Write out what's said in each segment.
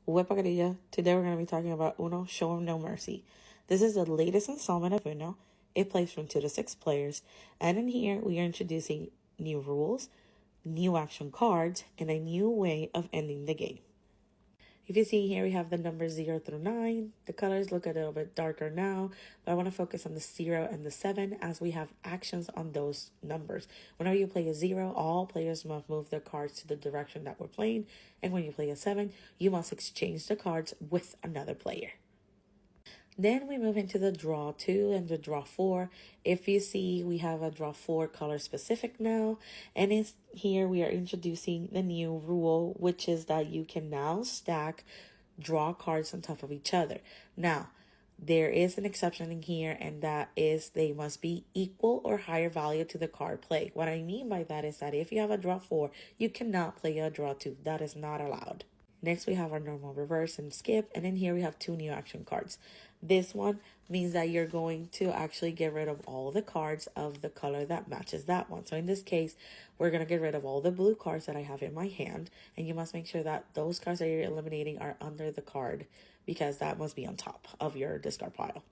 Huepa. Today we're going to be talking about Uno Show 'em No Mercy. This is the latest installment of Uno. It plays from 2 to 6 players, and in here we are introducing new rules, new action cards, and a new way of ending the game. If you see here, we have the numbers 0 through 9. The colors look a little bit darker now, but I want to focus on the 0 and the 7 as we have actions on those numbers. Whenever you play a 0, all players must move their cards to the direction that we're playing. And when you play a 7, you must exchange the cards with another player. Then we move into the draw 2 and the draw 4. If you see, we have a draw 4 color specific now. And it's here we are introducing the new rule, which is that you can now stack draw cards on top of each other. Now, there is an exception in here, and that is they must be equal or higher value to the card play. What I mean by that is that if you have a draw 4, you cannot play a draw 2. That is not allowed. Next, we have our normal reverse and skip. And in here, we have 2 new action cards. This one means that you're going to actually get rid of all the cards of the color that matches that one. So in this case, we're going to get rid of all the blue cards that I have in my hand. And you must make sure that those cards that you're eliminating are under the card, because that must be on top of your discard pile.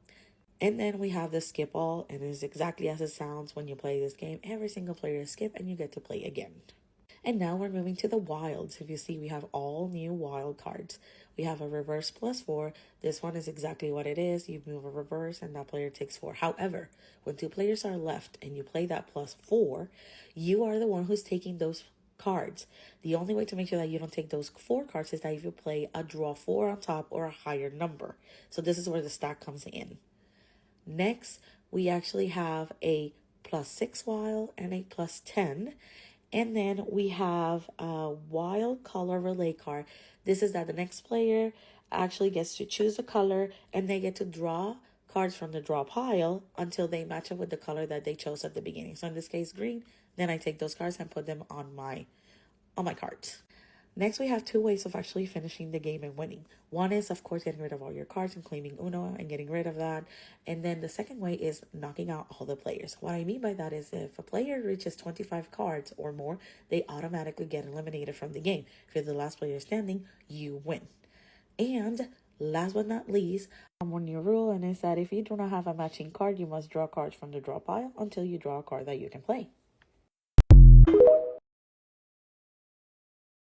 And then we have the skip all, and it's exactly as it sounds when you play this game. Every single player skip, and you get to play again. And now we're moving to the wilds. If you see, we have all new wild cards. We have a reverse +4. This one is exactly what it is. You move a reverse and that player takes 4. However, when 2 players are left and you play that +4, you are the one who's taking those cards. The only way to make sure that you don't take those 4 cards is that if you play a draw 4 on top or a higher number. So this is where the stack comes in. Next, we actually have a +6 wild and a +10. And then we have a wild color relay card. This is that the next player actually gets to choose a color, and they get to draw cards from the draw pile until they match up with the color that they chose at the beginning. So in this case, green. Then I take those cards and put them on my cards. Next, we have 2 ways of actually finishing the game and winning. One is, of course, getting rid of all your cards and claiming Uno and getting rid of that. And then the second way is knocking out all the players. What I mean by that is if a player reaches 25 cards or more, they automatically get eliminated from the game. If you're the last player standing, you win. And last but not least, one new rule, and it's that if you do not have a matching card, you must draw cards from the draw pile until you draw a card that you can play.